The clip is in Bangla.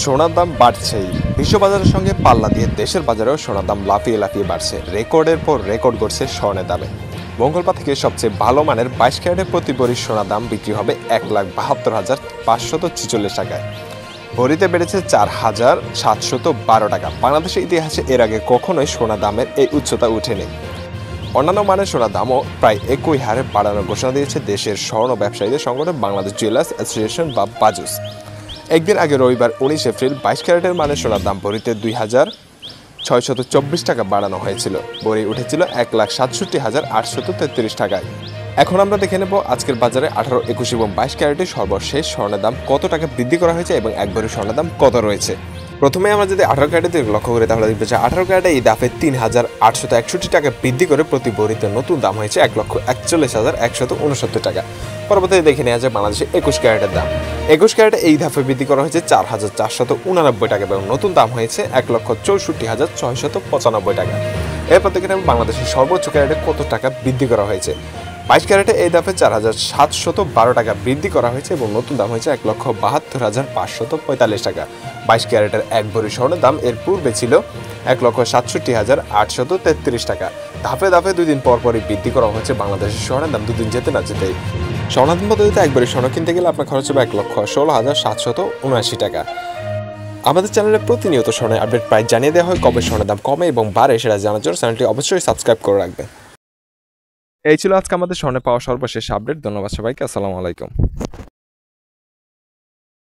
সোনার দাম বাড়ছেই। বিশ্ববাজারের সঙ্গে পাল্লা দিয়ে দেশের বাজারেও সোনার দাম লাফিয়ে লাফিয়ে বাড়ছে। রেকর্ডের পর রেকর্ড করছে স্বর্ণের দামে। মঙ্গলবার থেকে সবচেয়ে ভালো মানের 22 ক্যারেটের প্রতি ভরি সোনার দাম বিক্রি হবে 1,72,546 টাকায়। ভরিতে বেড়েছে 4,712 টাকা। বাংলাদেশের ইতিহাসে এর আগে কখনোই সোনা দামের এই উচ্চতা উঠেনি। অন্যান্য মানের সোনার দামও প্রায় একই হারে বাড়ানোর ঘোষণা দিয়েছে দেশের স্বর্ণ ব্যবসায়ীদের সংগঠন বাংলাদেশ জুয়েলার্স অ্যাসোসিয়েশন বা বাজুস। একদিন আগে রবিবার 19 এপ্রিল 22 ক্যারেটের মানের সোনার দাম ভরিতে 2,624 টাকা বাড়ানো হয়েছিল। ভরি উঠেছিল 1,67,833 টাকায়। এখন আমরা দেখে নেব আজকের বাজারে 18, 21 এবং 22 ক্যারেটের সর্বশেষ স্বর্ণের দাম কত টাকা বৃদ্ধি করা হয়েছে এবং এক ভরি স্বর্ণের দাম কত রয়েছে। প্রথমে আমরা যদি 18 ক্যারেটের দিকে লক্ষ্য করি তাহলে দেখতে পাচ্ছি 18 ক্যারেটে এই দাফে 3,861 টাকা বৃদ্ধি করে প্রতি ভরিতে নতুন দাম হয়েছে 1,41,169 টাকা। পরবর্তীতে দেখে নেওয়া যায় বাংলাদেশে 21 ক্যারেটের দাম। 21 ক্যারেটে এই ধাপে বৃদ্ধি করা হয়েছে 4,489 টাকা এবং নতুন দাম হয়েছে 1,64,695 টাকা। এরপর দেখে নেব বাংলাদেশের সর্বোচ্চ ক্যারেটে কত টাকা বৃদ্ধি করা হয়েছে। 22 ক্যারেটে এই ধাপে 4,712 টাকা বৃদ্ধি করা হয়েছে এবং নতুন দাম হয়েছে 1,72,545 টাকা। 22 ক্যারেটের এক ভরি স্বর্ণের দাম এর পূর্বে ছিল 1,67,833 টাকা। ধাপে ধাপে 2 দিন পর পরই বৃদ্ধি করা হয়েছে বাংলাদেশের স্বর্ণের দাম। 2 দিন যেতে না যেতেই সনাতন পদ্ধতিতে এক ভরি স্বর্ণ কিনতে গেলে আপনার খরচ হবে 1,16,779 টাকা। আমাদের চ্যানেলে প্রতিনিয়ত স্বর্ণের আপডেট প্রাইস জানিয়ে দেওয়া হয়। কবে স্বর্ণের দাম কমে এবং বাড়ে সেটা জানার জন্য চ্যানেলটি অবশ্যই সাবস্ক্রাইব করে রাখবেন। এই ছিল আজকে আমাদের স্বর্ণে পাওয়া সর্বশেষ আপডেট। ধন্যবাদ সবাইকে। আসসালামু আলাইকুম।